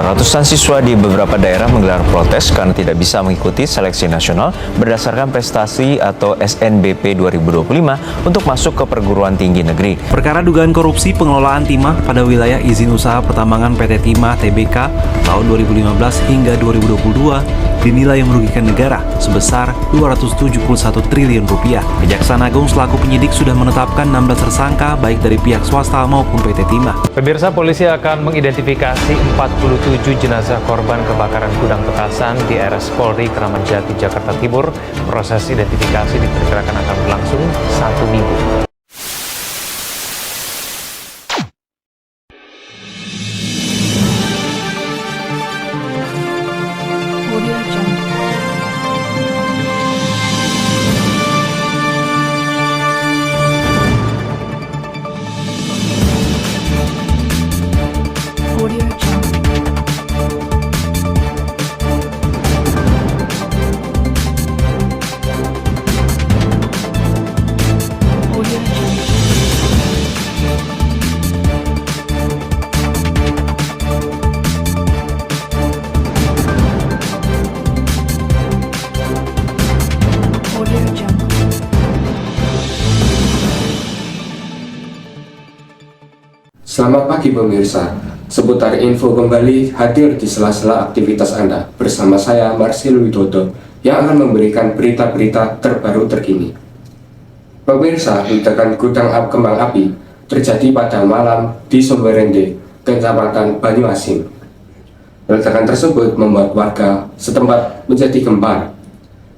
Ratusan siswa di beberapa daerah menggelar protes karena tidak bisa mengikuti seleksi nasional berdasarkan prestasi atau SNBP 2025 untuk masuk ke perguruan tinggi negeri. Perkara dugaan korupsi pengelolaan timah pada wilayah izin usaha pertambangan PT Timah Tbk tahun 2015 hingga 2022 dinilai merugikan negara sebesar 271 triliun rupiah. Kejaksaan Agung selaku penyidik sudah menetapkan 16 tersangka baik dari pihak swasta maupun PT Timah. Pemirsa, polisi akan mengidentifikasi 47 jenazah korban kebakaran gudang petasan di RS Polri Kramat Jati, Jakarta Timur. Proses identifikasi diperkirakan akan berlangsung 1 minggu. Selamat pagi pemirsa, seputar info kembali hadir di sela-sela aktivitas Anda bersama saya Marcel Widodo yang akan memberikan berita-berita terbaru terkini. Pemirsa, ledakan gudang kembang api terjadi pada malam di Sumberende, Kecamatan Banyuasin. Ledakan tersebut membuat warga setempat menjadi gempar.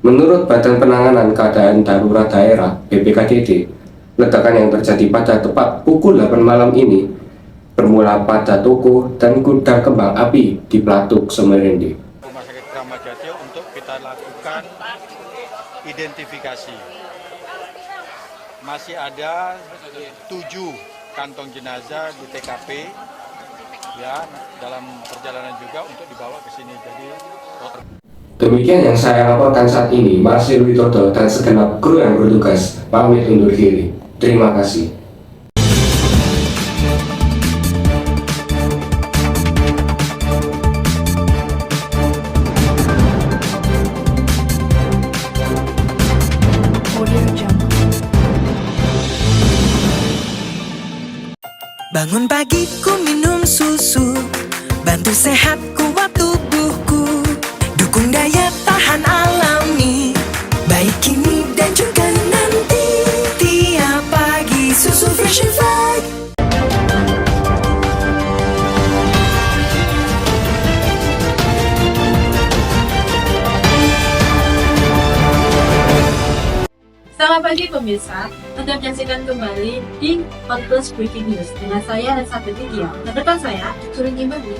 Menurut Badan Penanganan Keadaan Darurat Daerah (BPKDD), ledakan yang terjadi pada tepat pukul 8 malam ini bermula pada toko dan gudang kembang api di Platuk, Sumberende. Rumah Sakit Kramat Jati untuk kita lakukan identifikasi. Masih ada 7 kantong jenazah di TKP, ya, dalam perjalanan juga untuk dibawa ke sini. Jadi demikian yang saya laporkan saat ini. Marcel Widodo dan segenap kru yang bertugas pamit undur diri. Terima kasih. Bangun pagi ku minum susu, bantu sehat kuat tubuhku, dukung daya tahan alami, baik kini dan juga nanti. Tiap pagi susu Fresh and Fried. Selamat pagi pemirsa, Anda menyaksikan kembali di Podcast Breaking News dengan saya Elizabeth Lydia. Dan depan saya, Surini Bagi,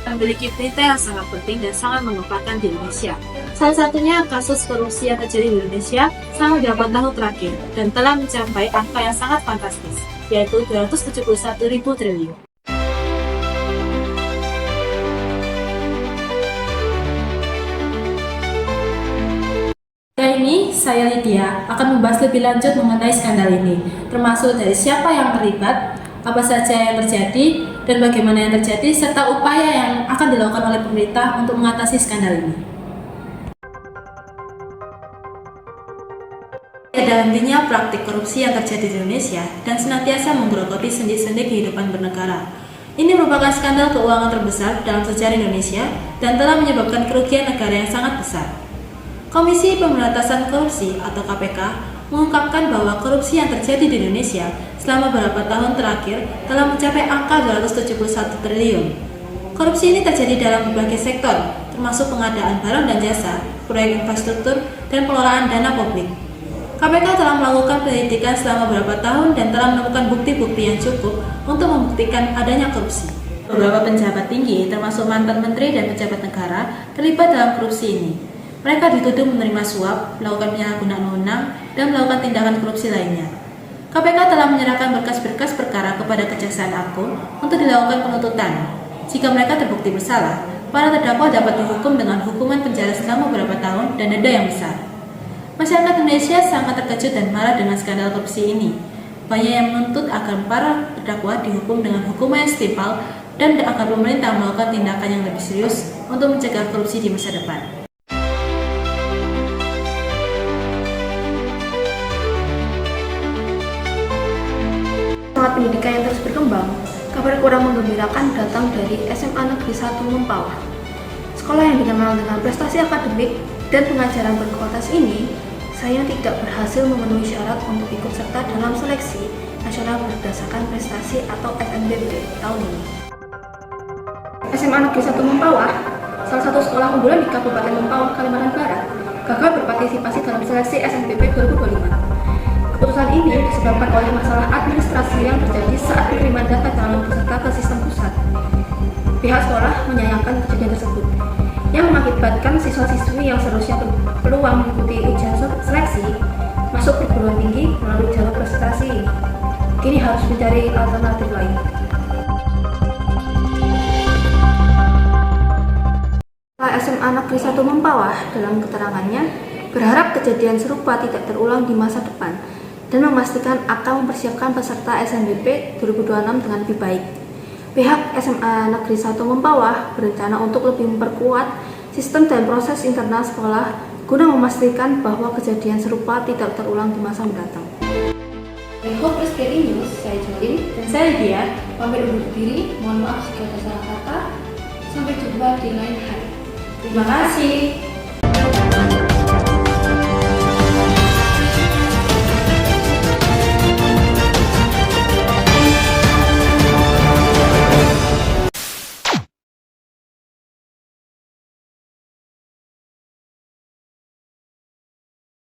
memiliki berita yang sangat penting dan sangat mengembangkan di Indonesia. Salah satunya kasus korupsi yang terjadi di Indonesia selama 8 tahun terakhir dan telah mencapai angka yang sangat fantastis, yaitu 271.000 triliun. Kali ini, saya Lydia akan membahas lebih lanjut mengenai skandal ini, termasuk dari siapa yang terlibat, apa saja yang terjadi, dan bagaimana yang terjadi, serta upaya yang akan dilakukan oleh pemerintah untuk mengatasi skandal ini. Ada hentinya praktik korupsi yang terjadi di Indonesia dan senantiasa menggerogoti sendi-sendi kehidupan bernegara. Ini merupakan skandal keuangan terbesar dalam sejarah Indonesia dan telah menyebabkan kerugian negara yang sangat besar. Komisi Pemberantasan Korupsi atau KPK mengungkapkan bahwa korupsi yang terjadi di Indonesia selama beberapa tahun terakhir telah mencapai angka 271 triliun. Korupsi ini terjadi dalam berbagai sektor, termasuk pengadaan barang dan jasa, proyek infrastruktur, dan pengelolaan dana publik. KPK telah melakukan penyelidikan selama beberapa tahun dan telah menemukan bukti-bukti yang cukup untuk membuktikan adanya korupsi. Beberapa pejabat tinggi, termasuk mantan menteri dan pejabat negara, terlibat dalam korupsi ini. Mereka dituduh menerima suap, melakukan penyalahgunaan wewenang, dan melakukan tindakan korupsi lainnya. KPK telah menyerahkan berkas-berkas perkara kepada Kejaksaan Agung untuk dilakukan penuntutan. Jika mereka terbukti bersalah, para terdakwa dapat dihukum dengan hukuman penjara selama beberapa tahun dan denda yang besar. Masyarakat Indonesia sangat terkejut dan marah dengan skandal korupsi ini. Banyak yang menuntut agar para terdakwa dihukum dengan hukuman yang setimpal dan agar pemerintah melakukan tindakan yang lebih serius untuk mencegah korupsi di masa depan. Semangat pendidikan yang terus berkembang, kabar kurang menggembirakan datang dari SMA Negeri 1 Mempawah. Sekolah yang dikenal dengan prestasi akademik dan pengajaran berkualitas ini, sayang tidak berhasil memenuhi syarat untuk ikut serta dalam seleksi nasional berdasarkan prestasi atau SNBP tahun ini. SMA Negeri 1 Mempawah, salah satu sekolah unggulan di Kabupaten Mempawah, Kalimantan Barat, gagal berpartisipasi dalam seleksi SNBP 2025. Keputusan ini disebabkan oleh masalah administrasi yang terjadi saat penerimaan data calon peserta ke sistem pusat. Pihak sekolah menyayangkan kejadian tersebut, yang mengakibatkan siswa-siswi yang seharusnya berpeluang mengikuti ujian seleksi masuk perguruan tinggi melalui jalur prestasi ini, kini harus mencari alternatif lain. SMA Negeri 1 Mempawah dalam keterangannya berharap kejadian serupa tidak terulang di masa depan dan memastikan akan mempersiapkan peserta SNBP 2026 dengan lebih baik. Pihak SMA Negeri 1 Mempawah berencana untuk lebih memperkuat sistem dan proses internal sekolah guna memastikan bahwa kejadian serupa tidak terulang di masa mendatang. Dari Hopeless Daily News, saya Jolin Dan saya Dia, pamit undur diri. Mohon maaf jika ada salah kata. Sampai jumpa di lain hari. terima kasih.